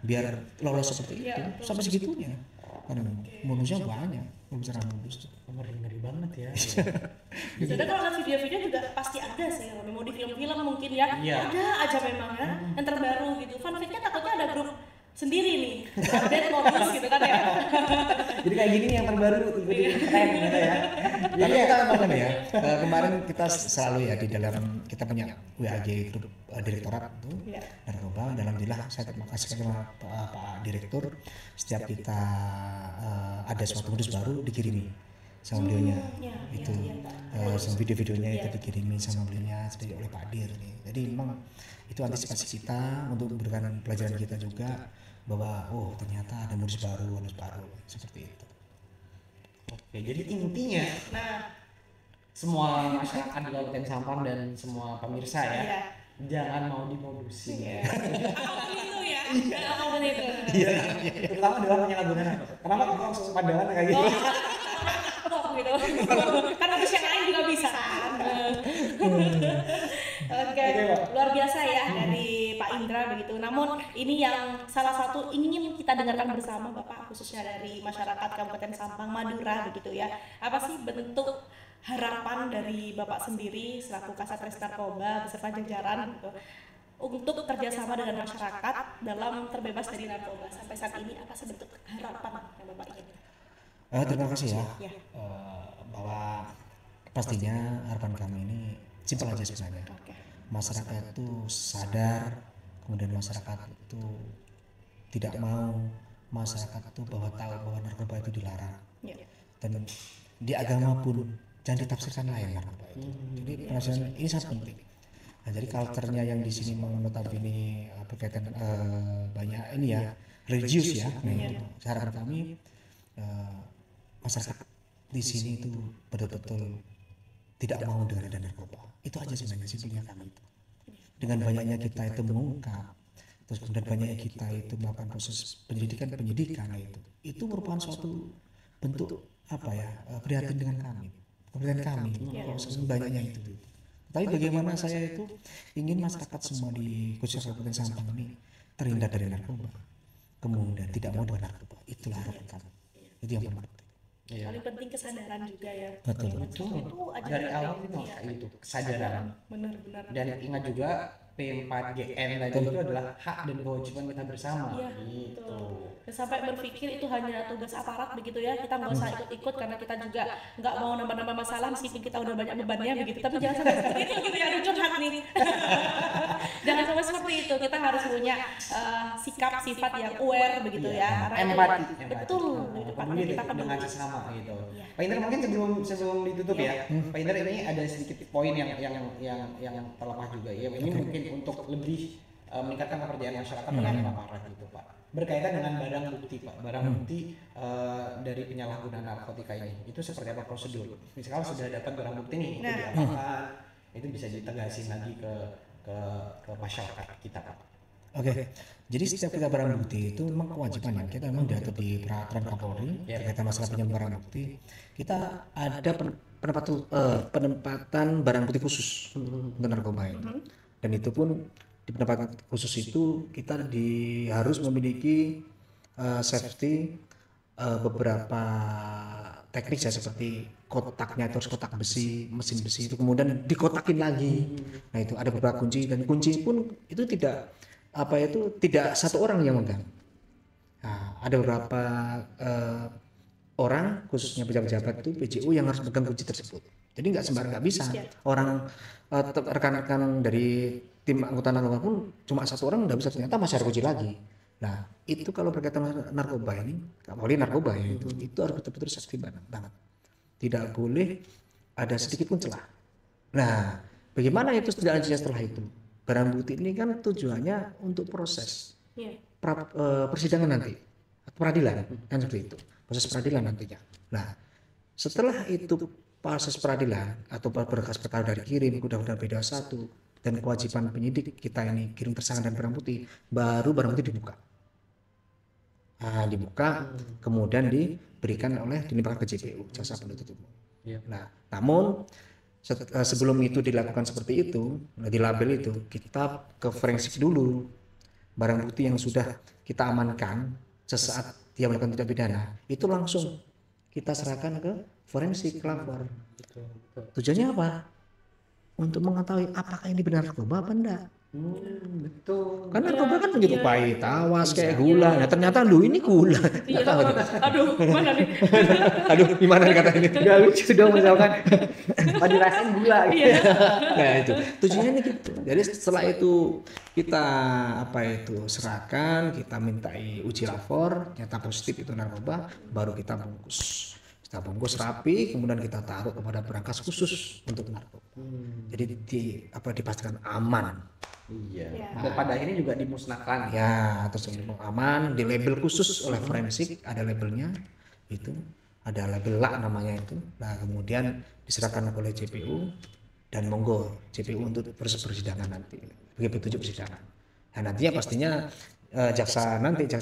biar lolos seperti itu sampai segitunya. Karena modusnya banyak, bicara modus ngeri banget ya. Sudah kalau lihat video-video juga pasti ada sih, mau di film-film mungkin ya, ada aja memang ya, yang terbaru gitu. Fun fact-nya takutnya ada grup sendiri nih, update modus gitu kan ya. Jadi kayak gini yang terbaru keren gitu ya. Tapi kita memang ya, kemarin kita selalu ya di dalam kita punya WAG grup direktorat itu narkoba. Dan alhamdulillah saya terima kasih kepada Pak Direktur, setiap kita ada suatu modus baru dikirimi sama beliaunya itu sama video-videonya itu dikirimi sama beliaunya oleh Pak Dir nih. Jadi memang itu antisipasi kita untuk memberikan pelajaran kita juga bahwa ternyata ada modus baru seperti itu. Oke, jadi intinya semua masyarakat di Kabupaten Sampang dan semua pemirsa ya jangan mau dimodusin. Apapun itu ya, apapun itu. Terutama dalam penyalahgunaan apa? Kenapa kita langsung sepadangan kayak gitu? Gitu. Karena terus yang lain juga bisa. Oke, luar biasa ya dari Pak Indra begitu. Namun ini yang salah satu ingin kita dengarkan bersama Bapak, khususnya dari masyarakat Kabupaten Sampang Madura begitu ya. Apa sih bentuk harapan dari Bapak sendiri selaku Kasat Res Narkoba beserta jajaran gitu, untuk kerjasama dengan masyarakat dalam terbebas dari narkoba sampai saat ini? Apa sih bentuk harapan yang Bapak ingin? Terima kasih ya. Bahwa pastinya harapan kami ini simpel aja sebenarnya. Masyarakat itu sadar, kemudian masyarakat itu tidak mau, masyarakat itu tahu bahwa narkoba itu dilarang. Dan di agama pun jangan ditafsirkan lain narkoba itu. Jadi penafsiran ini sangat penting. Nah, jadi culture-nya yang di sini notabene berkaitan banyak ini ya religius ya. Nah, harapan kami masyarakat di sini itu betul-betul tidak mau dengan ada narkoba. Itu aja sebenarnya simpelnya kami itu. Dengan banyaknya kita itu mengungkap, terus kemudian banyaknya kita itu melakukan proses penyidikan itu merupakan suatu bentuk prihatin dengan kami, kemudian kami banyaknya itu. Tapi bagaimana saya itu ingin masyarakat semua di khususnya Kabupaten Sampang ini terhindar dari narkoba, kemudian tidak mau dengan narkoba. Itulah harapan kami. Itu yang penting. Paling penting kesadaran juga ya. Betul. Betul. Itu aja Dari penting. awal itu Iya. kayak itu kesadaran. Benar-benar. Dan ingat juga P4GN tadi itu adalah hak dan kewajiban kita bersama. Iya, Gitu. betul. Dan sampai berpikir itu hanya tugas aparat begitu ya, kita nggak usah ikut-ikut karena kita juga nggak mau nambah-nambah masalah meskipun kita udah banyak bebannya begitu. Tapi jangan sampai seperti itu gitu ya, aduh curhat nih. Jangan sampai seperti itu. Kita harus punya sikap sifat yang aware begitu ya. Karena itu- Empati. Betul. Di depan Peduli kita dengan peduli. sesama gitu. Iya. Pak Indra mungkin sebelum ditutup ya. Pak Indra ini ada sedikit poin yang terlepas juga ya. Ini mungkin untuk lebih meningkatkan kepercayaan masyarakat terhadap aparat gitu Pak. Berkaitan dengan barang bukti Pak. Barang bukti dari penyalahgunaan narkotika ini. Itu seperti apa prosedur? Misalnya sudah dapat barang bukti nih, itu diapakan? Itu bisa ditegasin lagi ke masyarakat kita Pak. Oke, jadi setiap kita barang bukti itu memang kewajiban ya. Kita memang diatur di peraturan Kapolri terkait masalah pinjam barang bukti. Kita ada penempatan barang bukti khusus untuk narkoba itu. Dan itu pun di penempatan khusus itu kita harus memiliki safety beberapa teknik ya, seperti kotaknya itu harus kotak besi, mesin besi itu kemudian dikotakin lagi. Nah itu ada beberapa kunci, dan kunci pun itu tidak satu orang yang megang. Nah, ada beberapa orang khususnya pejabat-pejabat itu PJU yang harus megang kunci tersebut. Jadi nggak sembarang, nggak bisa orang rekan-rekan dari tim anggota narkoba pun cuma satu orang nggak bisa, ternyata masih ada kunci lagi. Nah itu kalau berkaitan narkoba ini, Kapolri narkoba ya, itu harus betul-betul safety banget. Tidak boleh ada sedikit pun celah. Nah bagaimana itu selanjutnya setelah itu? Barang bukti ini kan tujuannya untuk proses persidangan nanti, peradilan kan seperti itu, proses peradilan nantinya. Nah setelah itu proses peradilan atau berkas perkara dari kirim undang-undang B21 dan kewajiban penyidik kita ini kirim tersangka dan barang bukti, baru barang bukti dibuka. Nah, dibuka kemudian diberikan dilimpahkan ke JPU, jaksa penuntut umum. Nah namun sebelum itu dilakukan seperti itu, di label itu kita ke forensik dulu barang bukti yang sudah kita amankan sesaat dia melakukan tindak pidana, itu langsung kita serahkan ke forensik lapor. Tujuannya apa? Untuk mengetahui apakah ini benar narkoba apa enggak. Betul. Karena narkoba kan menyerupai tawas kayak gula. Nah ternyata ini gula. Iya. Aduh, mana nih? Aduh, gimana nih kata ini? Udah lucu dong misalkan. Pak dirasain gula gitu. Nah itu tujuannya gitu. Jadi setelah itu kita serahkan, kita mintai uji lapor, ternyata positif itu narkoba, baru kita bungkus. Kita bungkus rapi, kemudian kita taruh kepada berangkas khusus untuk narkoba. Jadi dipastikan aman. Iya. Dan pada akhirnya juga dimusnahkan. Ya, terus aman, di label khusus oleh forensik, ada labelnya itu, ada label LAK namanya itu. Nah kemudian diserahkan oleh JPU dan monggo JPU untuk proses persidangan nanti, bagi petunjuk persidangan. Nah nantinya pastinya jaksa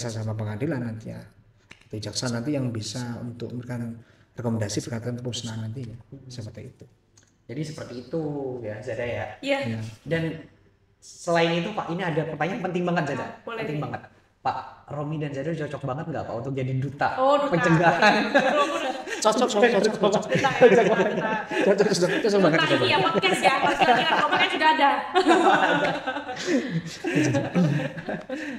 sama pengadilan nantinya, itu jaksa nanti yang bisa untuk memberikan rekomendasi berkaitan pemusnahan nantinya, seperti itu. Jadi seperti itu ya Zada ya. Iya. Dan selain itu Pak, ini ada pertanyaan penting banget Zada. Boleh. Penting banget. Pak, Romi dan Zada cocok banget nggak Pak untuk jadi duta Duta. pencegahan? Cocok banget. Nah, ini ya podcast ya, narkoba kan sudah ada.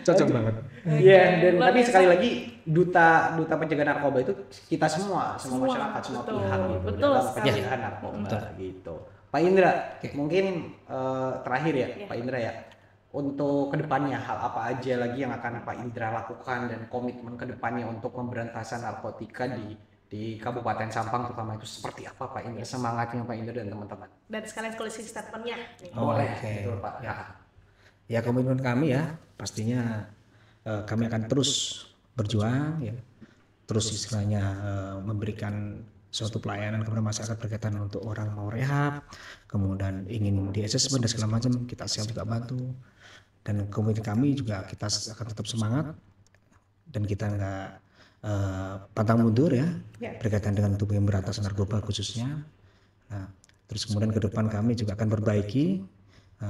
Cocok banget. Iya, dan Luar tapi biasa. sekali lagi duta pencegahan narkoba itu kita semua masyarakat, semua betul, pihak gitu betul dalam sekali. pencegahan narkoba gitu. Pak Indra, mungkin terakhir ya Pak Indra ya, untuk kedepannya hal apa aja lagi yang akan Pak Indra lakukan dan komitmen kedepannya untuk pemberantasan narkotika di Kabupaten Sampang terutama, itu seperti apa Pak Indra, semangatnya Pak Indra dan teman-teman? Dan sekalian closing statementnya. Boleh, Oke. betul Pak. Ya komitmen kami ya pastinya kami akan terus berjuang ya, terus istilahnya memberikan suatu pelayanan kepada masyarakat berkaitan untuk orang mau rehab, kemudian ingin di assessment dan segala macam, kita siap juga bantu. Dan komitmen kami juga kita akan tetap semangat dan kita nggak pantang mundur ya berkaitan dengan tubuh pemberantasan narkoba khususnya. Nah, terus kemudian ke depan kami juga akan perbaiki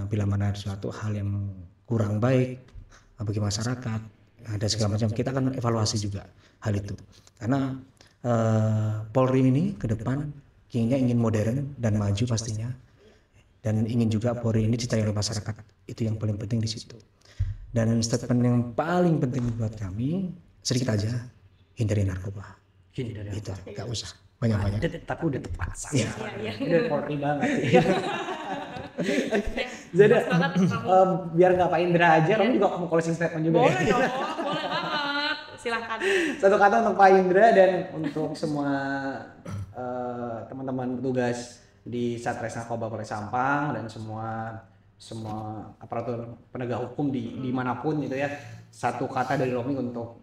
bila mana ada suatu hal yang kurang baik bagi masyarakat, ada segala macam, kita akan evaluasi juga hal itu. Karena Polri ini ke depan ingin modern dan maju pastinya, dan ingin juga Polri ini dicintai oleh masyarakat. Itu yang paling penting di situ. Dan statement yang paling penting buat kami sedikit aja, hindari narkoba. Hindari Itu nggak usah banyak-banyak. Tapi udah tepat. Iya. Udah Polri banget. Jadi biar nggak Pak Indra aja, kamu juga mau closing statement juga. Boleh dong, boleh banget. Silahkan. Satu kata untuk Pak Indra dan untuk semua teman-teman petugas di Satres Narkoba Polres Sampang dan semua aparatur penegak hukum dimanapun gitu ya. Satu kata dari Romi untuk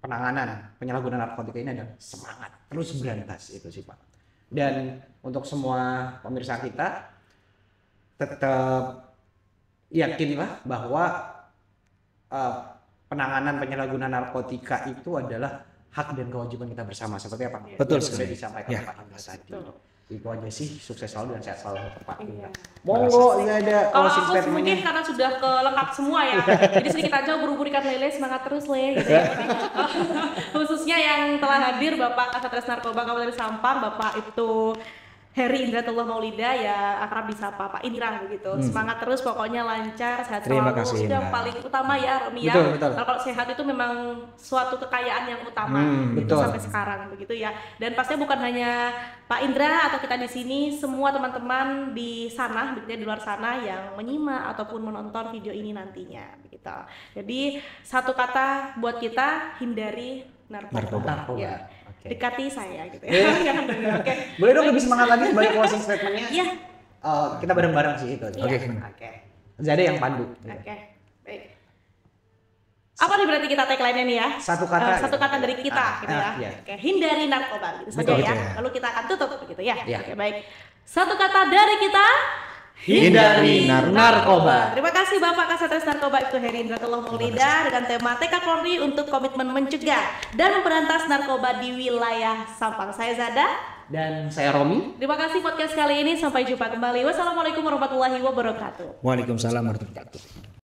penanganan penyalahgunaan narkotika ini adalah semangat, terus berantas, itu sih Pak. Dan untuk semua pemirsa kita, tetap yakinlah bahwa penanganan penyalahgunaan narkotika itu adalah hak dan kewajiban kita bersama, seperti apa? Betul yang sudah sekali. disampaikan Ya. Pak Indra tadi. Itu aja sih, sukses selalu dan sehat selalu untuk Pak Indra. Iya. Monggo, nggak ada Kalau closing aku statement-nya. mungkin karena sudah lengkap semua ya, jadi sedikit aja ubur-ubur ikan lele, semangat terus Le gitu ya. Khususnya yang telah hadir Bapak Kasatgas Narkoba Kabupaten Sampang, Bapak itu Heri Indratullah Maulida, ya akrab disapa Pak Indra begitu. Semangat terus, pokoknya lancar, sehat Terima selalu. kasih, Itu yang Indra. paling utama ya Romi ya. Betul. Nah, kalau sehat itu memang suatu kekayaan yang utama itu betul. sampai sekarang begitu ya. Dan pastinya bukan hanya Pak Indra atau kita di sini, semua teman-teman di sana, begitu ya, di luar sana yang menyimak ataupun menonton video ini nantinya begitu. Jadi satu kata buat kita, hindari narkoba. Narkoba. Ya. Oke. Dekati saya gitu ya. Jangan dengar. Oke. Boleh dong lebih semangat lagi balik closing statement-nya? Iya. Kita bareng-bareng sih itu. Iya. Oke. Jadi yang pandu. Oke. Baik. Apa nih berarti kita tagline-nya nih ya? Satu kata. Satu kata dari kita gitu ya. Iya. Oke, hindari narkoba gitu saja Betul, ya. betul. Lalu kita akan tutup begitu ya. Iya. Oke, baik. Satu kata dari kita, Hindari narkoba. Terima kasih Bapak Kasatgas Narkoba Ibtu Heri Indratullah Maulida dengan tema Tekad Polri untuk komitmen mencegah dan memberantas narkoba di wilayah Sampang. Saya Zada. Dan saya Romi. Terima kasih podcast kali ini. Sampai jumpa kembali. Wassalamualaikum warahmatullahi wabarakatuh. Waalaikumsalam warahmatullahi wabarakatuh.